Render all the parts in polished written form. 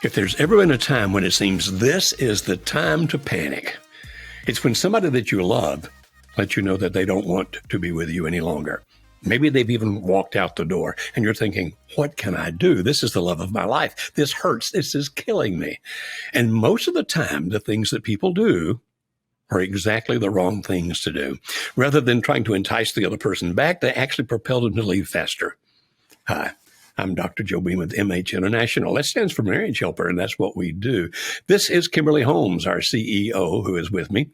If there's ever been a time when it seems this is the time to panic, it's when somebody that you love lets you know that they don't want to be with you any longer. Maybe they've even walked out the door and you're thinking, what can I do? This is the love of my life. This hurts. This is killing me. And most of the time, the things that people do are exactly the wrong things to do. Rather than trying to entice the other person back, they actually propel them to leave faster. Hi, I'm Dr. Joe Beam with MH International. That stands for Marriage Helper, and that's what we do. This is Kimberly Holmes, our CEO, who is with me.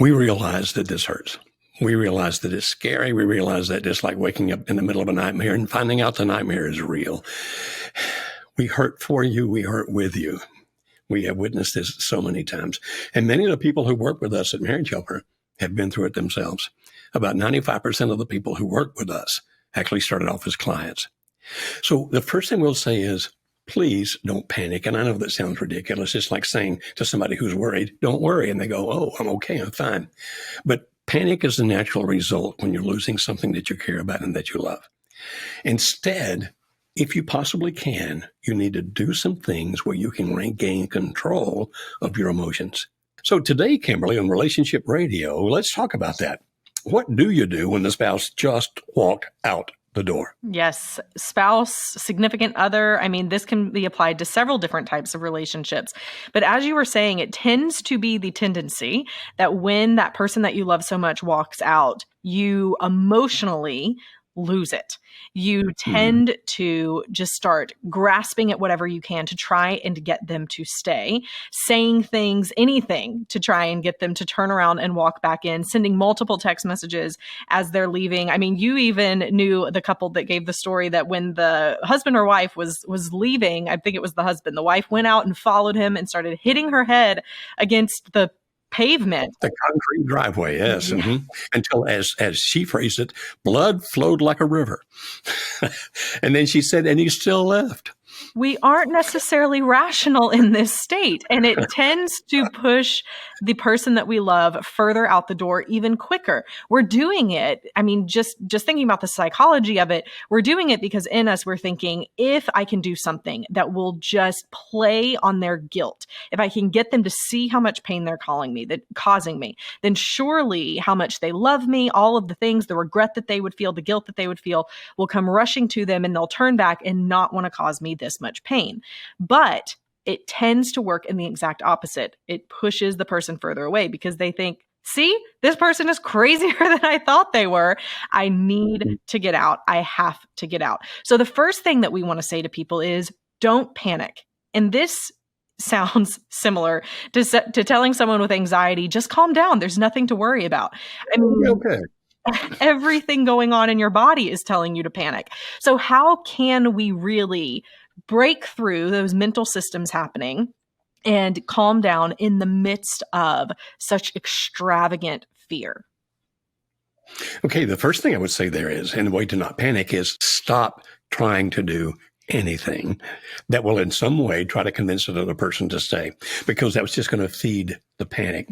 We realize that this hurts. We realize that it's scary. We realize that it's like waking up in the middle of a nightmare and finding out the nightmare is real. We hurt for you. We hurt with you. We have witnessed this so many times. And many of the people who work with us at Marriage Helper have been through it themselves. About 95% of the people who work with us actually started off as clients. So the first thing we'll say is, please don't panic. And I know that sounds ridiculous. It's like saying to somebody who's worried, don't worry. And they go, oh, I'm okay. I'm fine. But panic is the natural result when you're losing something that you care about and that you love. Instead, if you possibly can, you need to do some things where you can regain control of your emotions. So today, Kimberly, on Relationship Radio, let's talk about that. What do you do when the spouse just walked out the door? Yes. Spouse, significant other. I mean, this can be applied to several different types of relationships. But as you were saying, it tends to be the tendency that when that person that you love so much walks out, you emotionally lose it. You tend to just start grasping at whatever you can to try and to get them to stay, saying things, anything to try and get them to turn around and walk back in, sending multiple text messages as they're leaving. I mean, you even knew the couple that gave the story that when the husband or wife was leaving, I think it was the husband, the wife went out and followed him and started hitting her head against the pavement. The concrete driveway, yes. Yeah. Mm-hmm. Until, as she phrased it, blood flowed like a river. And then she said, and he still left. We aren't necessarily rational in this state, and it tends to push the person that we love further out the door even quicker. We're doing it. I mean, just thinking about the psychology of it, we're doing it because in us, we're thinking, if I can do something that will just play on their guilt, if I can get them to see how much pain they're causing me, then surely how much they love me, all of the things, the regret that they would feel, the guilt that they would feel will come rushing to them, and they'll turn back and not want to cause me this much pain. But it tends to work in the exact opposite. It pushes the person further away because they think, see, this person is crazier than I thought they were. I need to get out. I have to get out. So the first thing that we want to say to people is don't panic. And this sounds similar to telling someone with anxiety, just calm down. There's nothing to worry about. I mean, okay. Everything going on in your body is telling you to panic. So how can we really break through those mental systems happening and calm down in the midst of such extravagant fear? Okay, the first thing I would say there is, and the way to not panic is stop trying to do anything that will in some way try to convince another person to stay, because that was just going to feed the panic.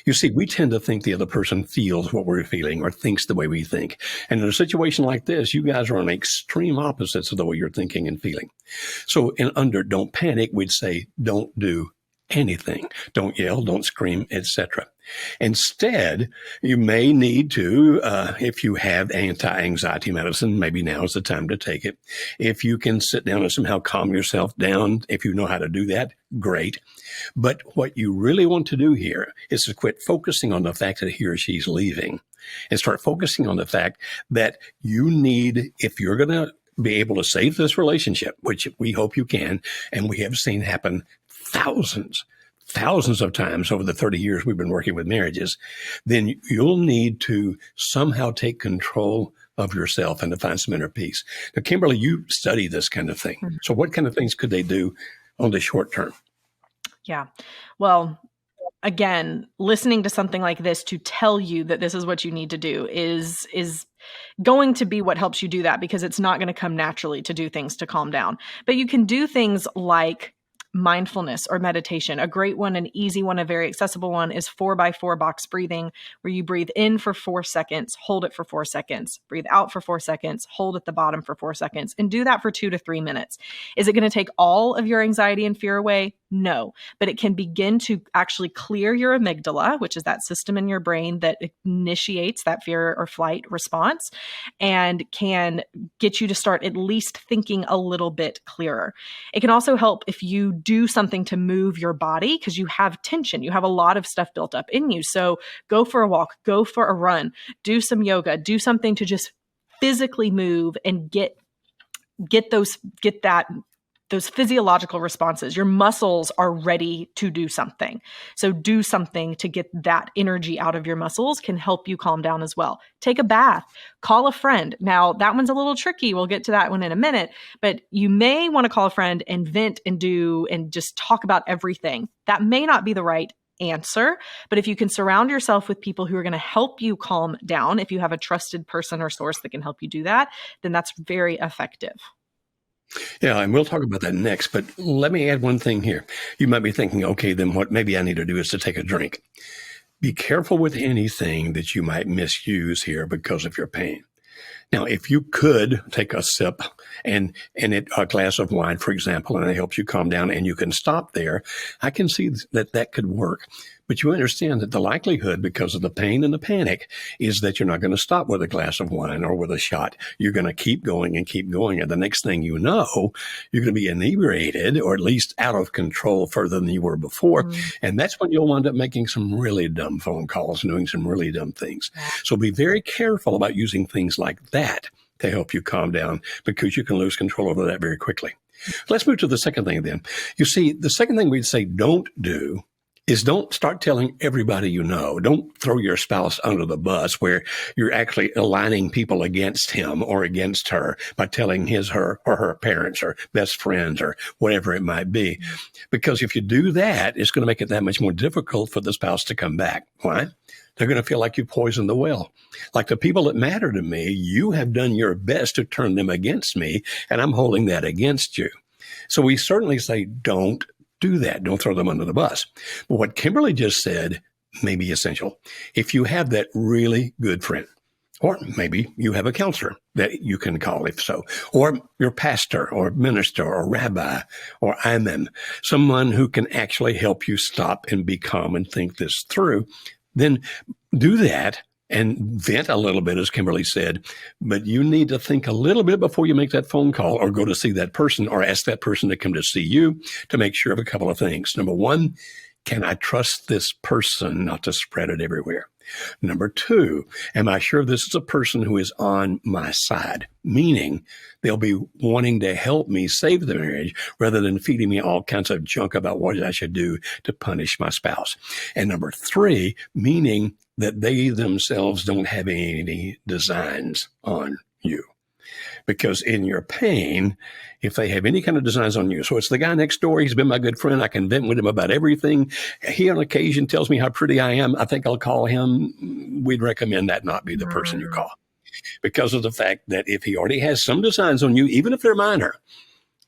You see, we tend to think the other person feels what we're feeling or thinks the way we think. And in a situation like this, you guys are on extreme opposites of the way you're thinking and feeling. So under don't panic, we'd say don't do anything. Don't yell, don't scream, etc. Instead, you may need to, if you have anti-anxiety medicine, maybe now is the time to take it. If you can sit down and somehow calm yourself down, if you know how to do that, great. But what you really want to do here is to quit focusing on the fact that he or she's leaving and start focusing on the fact that you need, if you're going to be able to save this relationship, which we hope you can, and we have seen happen thousands of times over the 30 years we've been working with marriages, then you'll need to somehow take control of yourself and to find some inner peace. Now, Kimberly, you study this kind of thing. Mm-hmm. So what kind of things could they do on the short term? Yeah. Well, again, listening to something like this to tell you that this is what you need to do is going to be what helps you do that, because it's not going to come naturally to do things to calm down. But you can do things like mindfulness or meditation. A great one, an easy one, a very accessible one is 4x4 box breathing, where you breathe in for 4 seconds, hold it for 4 seconds, breathe out for 4 seconds, hold at the bottom for 4 seconds, and do that for 2 to 3 minutes. Is it going to take all of your anxiety and fear away? No, but it can begin to actually clear your amygdala, which is that system in your brain that initiates that fear or flight response, and can get you to start at least thinking a little bit clearer. It can also help if you do something to move your body, because you have tension. You have a lot of stuff built up in you. So go for a walk, go for a run, do some yoga, do something to just physically move and get those physiological responses. Your muscles are ready to do something. So do something to get that energy out of your muscles can help you calm down as well. Take a bath, call a friend. Now that one's a little tricky. We'll get to that one in a minute, but you may want to call a friend and vent and just talk about everything. That may not be the right answer, but if you can surround yourself with people who are going to help you calm down, if you have a trusted person or source that can help you do that, then that's very effective. Yeah, and we'll talk about that next, but let me add one thing here. You might be thinking, okay, then what maybe I need to do is to take a drink. Be careful with anything that you might misuse here because of your pain. Now, if you could take a sip and a glass of wine, for example, and it helps you calm down and you can stop there, I can see that could work. But you understand that the likelihood, because of the pain and the panic, is that you're not going to stop with a glass of wine or with a shot. You're going to keep going and keep going. And the next thing you know, you're going to be inebriated or at least out of control further than you were before. And that's when you'll wind up making some really dumb phone calls and doing some really dumb things. So be very careful about using things like that to help you calm down, because you can lose control over that very quickly. Let's move to the second thing then. You see, the second thing we'd say don't do is don't start telling everybody you know. Don't throw your spouse under the bus where you're actually aligning people against him or against her by telling her or her parents or best friends or whatever it might be. Because if you do that, it's going to make it that much more difficult for the spouse to come back. Why? They're going to feel like you poisoned the well. Like, the people that matter to me, you have done your best to turn them against me, and I'm holding that against you. So we certainly say don't do that. Don't throw them under the bus. But what Kimberly just said may be essential. If you have that really good friend, or maybe you have a counselor that you can call if so, or your pastor or minister or rabbi or imam, someone who can actually help you stop and be calm and think this through, then do that and vent a little bit, as Kimberly said. But you need to think a little bit before you make that phone call or go to see that person or ask that person to come to see you, to make sure of a couple of things. Number one, can I trust this person not to spread it everywhere? Number two, am I sure this is a person who is on my side? Meaning they'll be wanting to help me save the marriage rather than feeding me all kinds of junk about what I should do to punish my spouse. And number three, meaning that they themselves don't have any designs on you. Because in your pain, if they have any kind of designs on you, so it's the guy next door, he's been my good friend, I can vent with him about everything. He on occasion tells me how pretty I am, I think I'll call him. We'd recommend that not be the person you call. Because of the fact that if he already has some designs on you, even if they're minor,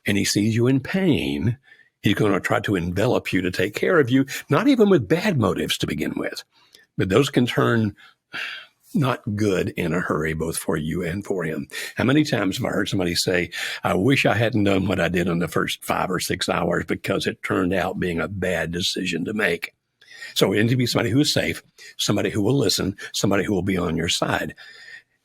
and he sees you in pain, he's going to try to envelop you to take care of you, not even with bad motives to begin with. But those can turn not good in a hurry, both for you and for him. How many times have I heard somebody say, I wish I hadn't done what I did in the first 5 or 6 hours because it turned out being a bad decision to make. So we need to be somebody who is safe, somebody who will listen, somebody who will be on your side.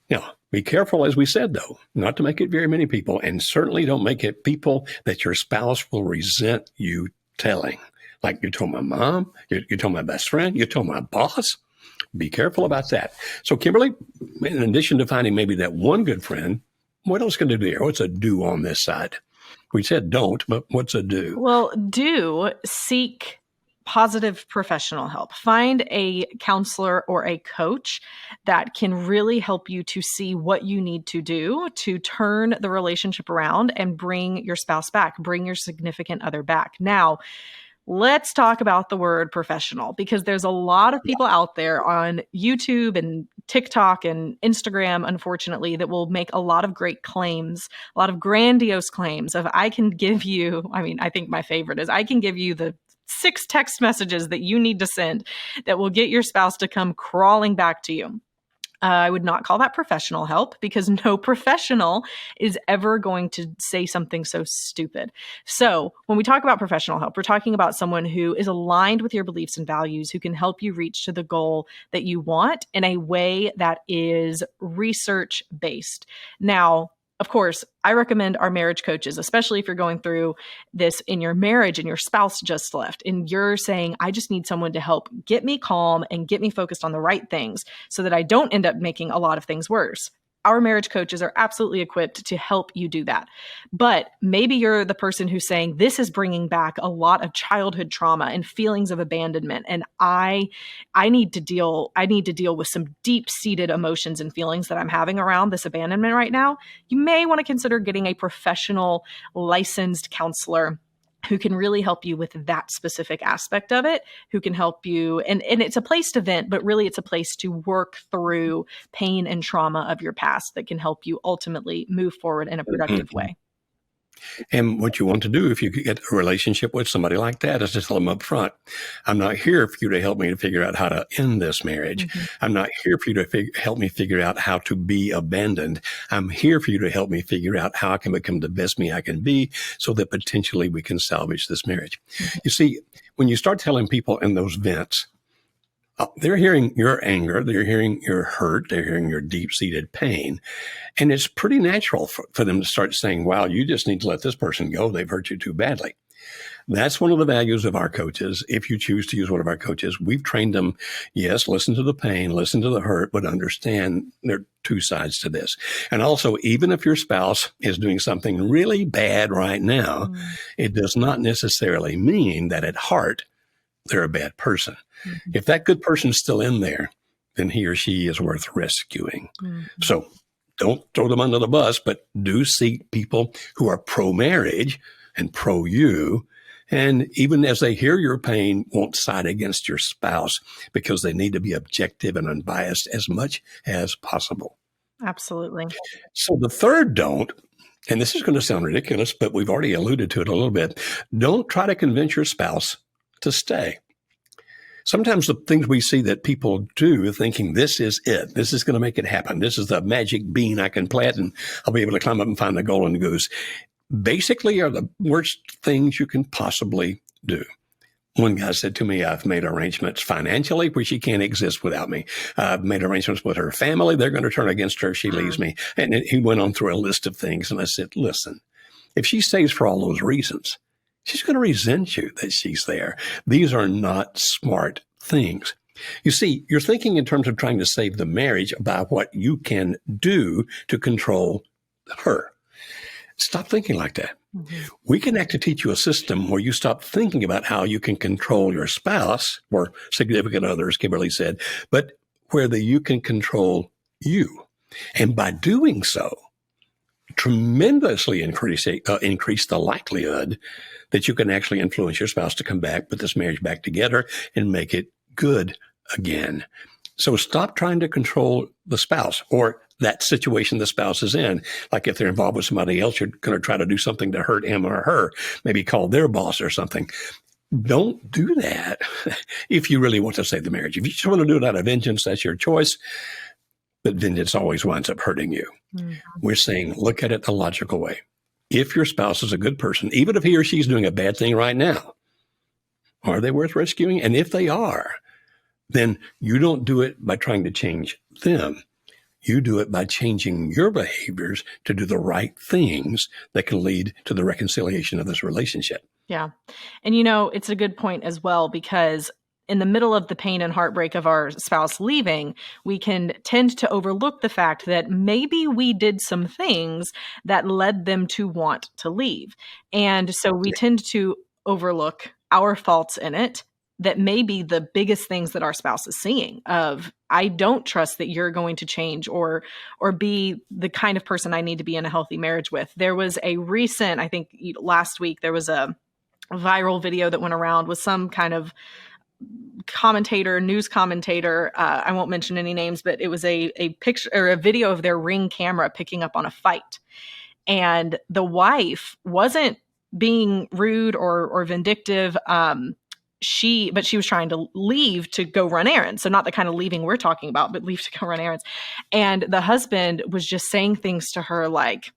Now, be careful, as we said, though, not to make it very many people, and certainly don't make it people that your spouse will resent you telling. Like, you told my mom, you told my best friend, you told my boss. Be careful about that. So, Kimberly, in addition to finding maybe that one good friend, what else can you do here? What's a do on this side? We said don't, but what's a do? Well, do seek positive professional help. Find a counselor or a coach that can really help you to see what you need to do to turn the relationship around and bring your spouse back, bring your significant other back. Now, let's talk about the word professional, because there's a lot of people out there on YouTube and TikTok and Instagram, unfortunately, that will make a lot of great claims, a lot of grandiose claims of, I can give you, I mean, I think my favorite is, I can give you the 6 text messages that you need to send that will get your spouse to come crawling back to you. I would not call that professional help, because no professional is ever going to say something so stupid. So when we talk about professional help, we're talking about someone who is aligned with your beliefs and values, who can help you reach to the goal that you want in a way that is research based. Now, of course, I recommend our marriage coaches, especially if you're going through this in your marriage and your spouse just left and you're saying, I just need someone to help get me calm and get me focused on the right things so that I don't end up making a lot of things worse. Our marriage coaches are absolutely equipped to help you do that. But maybe you're the person who's saying, this is bringing back a lot of childhood trauma and feelings of abandonment. And I need to deal with some deep-seated emotions and feelings that I'm having around this abandonment right now. You may want to consider getting a professional licensed counselor who can really help you with that specific aspect of it, who can help you. And it's a place to vent, but really it's a place to work through pain and trauma of your past that can help you ultimately move forward in a productive way. And what you want to do if you get a relationship with somebody like that is to tell them up front, I'm not here for you to help me to figure out how to end this marriage. Mm-hmm. I'm not here for you to help me figure out how to be abandoned. I'm here for you to help me figure out how I can become the best me I can be so that potentially we can salvage this marriage. Mm-hmm. You see, when you start telling people in those vents, they're hearing your anger, they're hearing your hurt, they're hearing your deep-seated pain. And it's pretty natural for them to start saying, wow, you just need to let this person go. They've hurt you too badly. That's one of the values of our coaches. If you choose to use one of our coaches, we've trained them, yes, listen to the pain, listen to the hurt, but understand there are 2 sides to this. And also, even if your spouse is doing something really bad right now, it does not necessarily mean that at heart, they're a bad person. Mm-hmm. If that good person's still in there, then he or she is worth rescuing. Mm-hmm. So don't throw them under the bus, but do seek people who are pro-marriage and pro-you. And even as they hear your pain, won't side against your spouse because they need to be objective and unbiased as much as possible. Absolutely. So the third don't, and this is going to sound ridiculous, but we've already alluded to it a little bit. Don't try to convince your spouse to stay. Sometimes the things we see that people do thinking this is it, this is going to make it happen, this is the magic bean I can plant and I'll be able to climb up and find the golden goose, basically are the worst things you can possibly do. One guy said to me, I've made arrangements financially where she can't exist without me. I've made arrangements with her family. They're going to turn against her if she leaves me. And he went on through a list of things. And I said, listen, if she stays for all those reasons, she's going to resent you that she's there. These are not smart things. You see, you're thinking in terms of trying to save the marriage about what you can do to control her. Stop thinking like that. Mm-hmm. We can actually teach you a system where you stop thinking about how you can control your spouse or significant others, Kimberly said, but where you can control you. And by doing so, tremendously increase the likelihood that you can actually influence your spouse to come back, put this marriage back together, and make it good again. So stop trying to control the spouse or that situation the spouse is in. Like if they're involved with somebody else, you're going to try to do something to hurt him or her, maybe call their boss or something. Don't do that if you really want to save the marriage. If you just want to do it out of vengeance, that's your choice. But vengeance always winds up hurting you. Mm-hmm. We're saying, look at it the logical way. If your spouse is a good person, even if he or she's doing a bad thing right now, are they worth rescuing? And if they are, then you don't do it by trying to change them. You do it by changing your behaviors to do the right things that can lead to the reconciliation of this relationship. Yeah. And it's a good point as well, because in the middle of the pain and heartbreak of our spouse leaving, we can tend to overlook the fact that maybe we did some things that led them to want to leave. And so we tend to overlook our faults in it that may be the biggest things that our spouse is seeing of, I don't trust that you're going to change or be the kind of person I need to be in a healthy marriage with. There was a recent, I think last week, there was a viral video that went around with some kind of news commentator, I won't mention any names, but it was a picture or a video of their Ring camera picking up on a fight. And the wife wasn't being rude or vindictive. But she was trying to leave to go run errands. So not the kind of leaving we're talking about, but leave to go run errands. And the husband was just saying things to her like,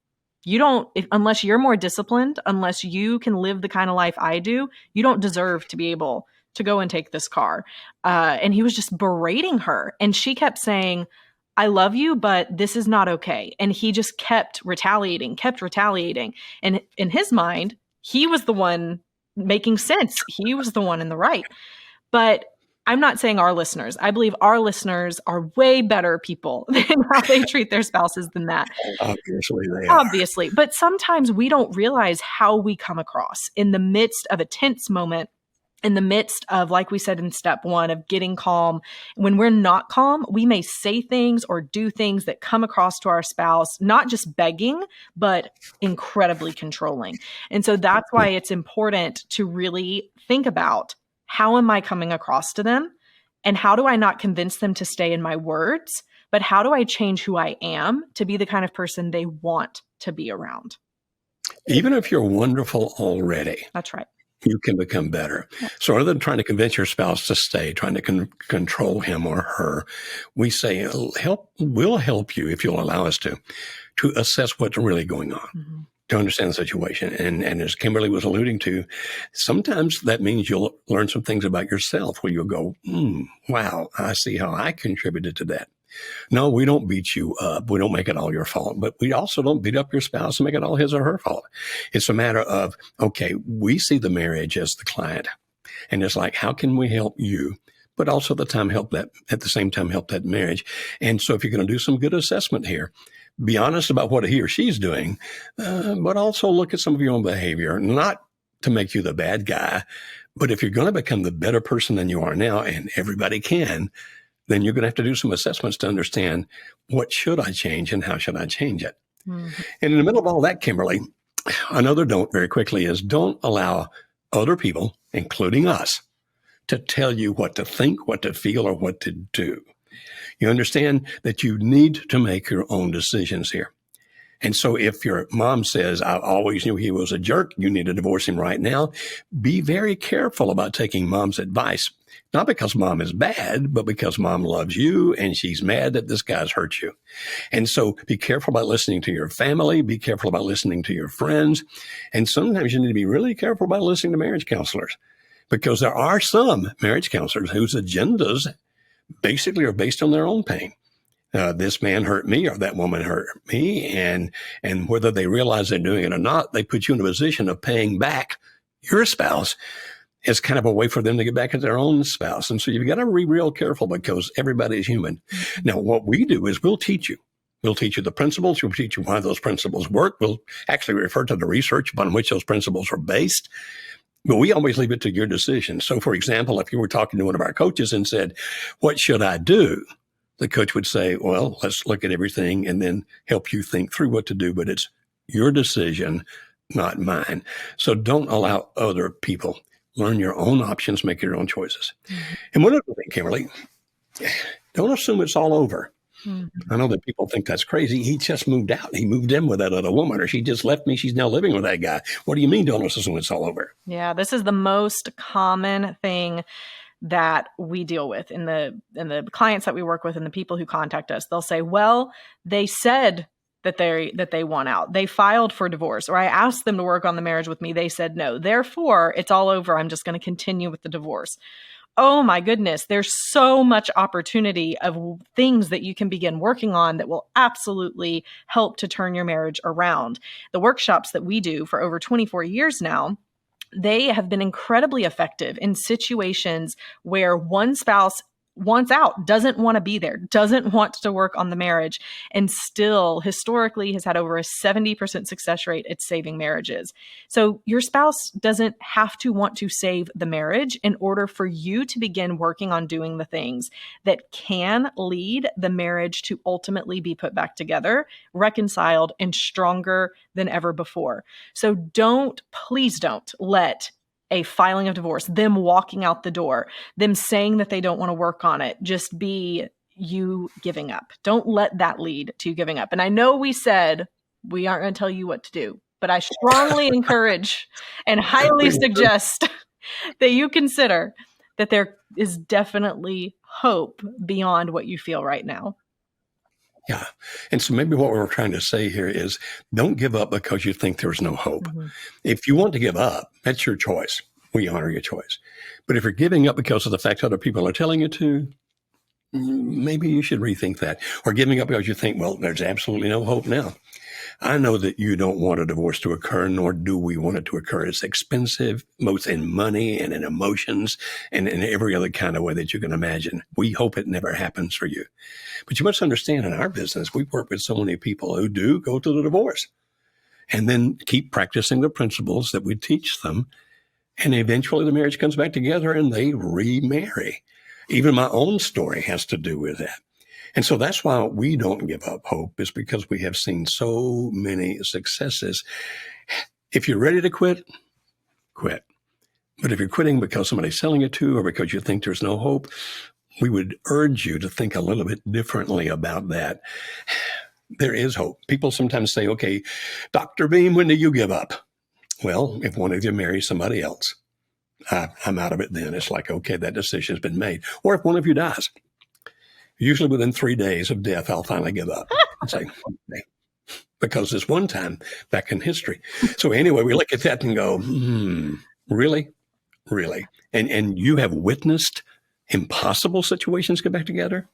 unless you're more disciplined, unless you can live the kind of life I do, you don't deserve to be able to go and take this car. And he was just berating her. And she kept saying, I love you, but this is not okay. And he just kept retaliating. And in his mind, he was the one making sense. He was the one in the right. But I'm not saying our listeners. I believe our listeners are way better people than how they treat their spouses than that. Obviously, they are. Obviously. But sometimes we don't realize how we come across in the midst of a tense moment, in the midst of, like we said in step one, of getting calm. When we're not calm, we may say things or do things that come across to our spouse, not just begging, but incredibly controlling. And so that's why it's important to really think about, how am I coming across to them? And how do I not convince them to stay in my words? But how do I change who I am to be the kind of person they want to be around? Even if you're wonderful already. That's right. You can become better. Yeah. So rather than trying to convince your spouse to stay, trying to control him or her, we say, we'll help you if you'll allow us to assess what's really going on, to understand the situation. And as Kimberly was alluding to, sometimes that means you'll learn some things about yourself where you'll go, wow, I see how I contributed to that. No, we don't beat you up. We don't make it all your fault, but we also don't beat up your spouse and make it all his or her fault. It's a matter of, okay, we see the marriage as the client, and it's like, how can we help you? But also at the same time help that marriage. And so if you're going to do some good assessment here, be honest about what he or she's doing, but also look at some of your own behavior, not to make you the bad guy, but if you're going to become the better person than you are now, and everybody can, then you're going to have to do some assessments to understand, what should I change and how should I change it? And in the middle of all that, Kimberly, another don't very quickly is, don't allow other people, including us, to tell you what to think, what to feel, or what to do. You understand that you need to make your own decisions here. And so if your mom says, I always knew he was a jerk, you need to divorce him right now, be very careful about taking mom's advice. Not because mom is bad, but because mom loves you and she's mad that this guy's hurt you. And so be careful about listening to your family. Be careful about listening to your friends. And sometimes you need to be really careful about listening to marriage counselors, because there are some marriage counselors whose agendas basically are based on their own pain. This man hurt me, or that woman hurt me. And whether they realize they're doing it or not, they put you in a position of paying back your spouse as kind of a way for them to get back at their own spouse. And so you've got to be real careful, because everybody's human. Now, what we do is we'll teach you. We'll teach you the principles. We'll teach you why those principles work. We'll actually refer to the research upon which those principles are based. But we always leave it to your decision. So, for example, if you were talking to one of our coaches and said, what should I do? The coach would say, well, let's look at everything and then help you think through what to do. But it's your decision, not mine. So don't allow other people. Learn your own options, make your own choices. And one other thing, Kimberly, don't assume it's all over. I know that people think that's crazy. He just moved out. He moved in with that other woman, or she just left me. She's now living with that guy. What do you mean don't assume it's all over? Yeah, this is the most common thing that we deal with in the clients that we work with and the people who contact us. They'll say, well, they said that they want out. They filed for divorce, or I asked them to work on the marriage with me. They said no. Therefore, it's all over. I'm just going to continue with the divorce. Oh my goodness. There's so much opportunity of things that you can begin working on that will absolutely help to turn your marriage around. The workshops that we do for over 24 years now, they have been incredibly effective in situations where one spouse wants out, doesn't want to be there, doesn't want to work on the marriage, and still historically has had over a 70% success rate at saving marriages. So your spouse doesn't have to want to save the marriage in order for you to begin working on doing the things that can lead the marriage to ultimately be put back together, reconciled, and stronger than ever before. So please don't let a filing of divorce, them walking out the door, them saying that they don't want to work on it, just be you giving up. Don't let that lead to you giving up. And I know we said we aren't going to tell you what to do, but I strongly encourage and highly suggest that you consider that there is definitely hope beyond what you feel right now. Yeah. And so maybe what we're trying to say here is don't give up because you think there's no hope. Mm-hmm. If you want to give up, that's your choice. We honor your choice. But if you're giving up because of the fact other people are telling you to, maybe you should rethink that. Or giving up because you think, well, there's absolutely no hope now. I know that you don't want a divorce to occur, nor do we want it to occur. It's expensive, both in money and in emotions and in every other kind of way that you can imagine. We hope it never happens for you. But you must understand, in our business, we work with so many people who do go to the divorce and then keep practicing the principles that we teach them. And eventually the marriage comes back together and they remarry. Even my own story has to do with that. And so that's why we don't give up hope, is because we have seen so many successes. If you're ready to quit, quit. But if you're quitting because somebody's telling you to, or because you think there's no hope, we would urge you to think a little bit differently about that. There is hope. People sometimes say, okay, Dr. Beam, when do you give up? Well, if one of you marries somebody else, I'm out of it then. It's like, okay, that decision's been made. Or if one of you dies. Usually within 3 days of death, I'll finally give up and say, okay. Because this one time back in history. So anyway, we look at that and go, really? Really? And you have witnessed impossible situations get back together?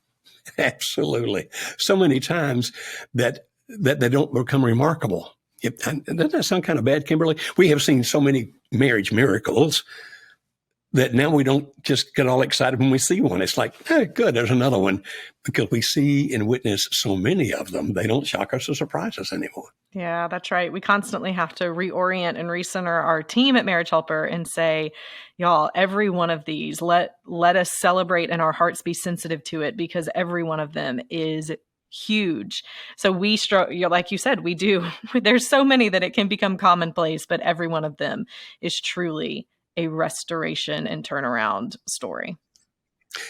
Absolutely. So many times that they don't become remarkable. Doesn't that sound kind of bad, Kimberly? We have seen so many marriage miracles that now we don't just get all excited when we see one. It's like, hey, good, there's another one. Because we see and witness so many of them, they don't shock us or surprise us anymore. Yeah, that's right. We constantly have to reorient and recenter our team at Marriage Helper and say, y'all, every one of these, let us celebrate and our hearts be sensitive to it, because every one of them is huge. So we like you said, we do. There's so many that it can become commonplace, but every one of them is truly a restoration and turnaround story.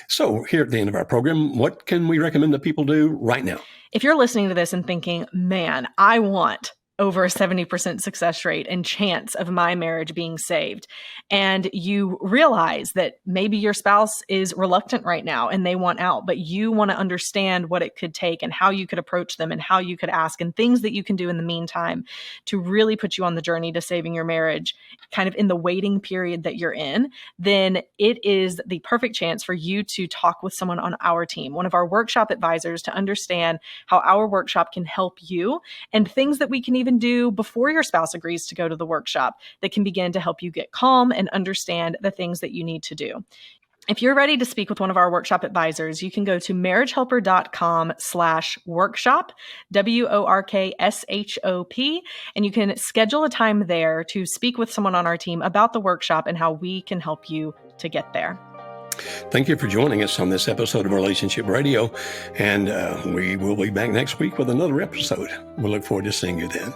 So here at the end of our program, what can we recommend that people do right now? If you're listening to this and thinking, man, I want over a 70% success rate and chance of my marriage being saved, and you realize that maybe your spouse is reluctant right now and they want out, but you want to understand what it could take and how you could approach them and how you could ask and things that you can do in the meantime to really put you on the journey to saving your marriage, kind of in the waiting period that you're in, then it is the perfect chance for you to talk with someone on our team, one of our workshop advisors, to understand how our workshop can help you and things that we can even do before your spouse agrees to go to the workshop that can begin to help you get calm and understand the things that you need to do. If you're ready to speak with one of our workshop advisors, you can go to marriagehelper.com/workshop, WORKSHOP, and you can schedule a time there to speak with someone on our team about the workshop and how we can help you to get there. Thank you for joining us on this episode of Relationship Radio, and we will be back next week with another episode. We'll look forward to seeing you then.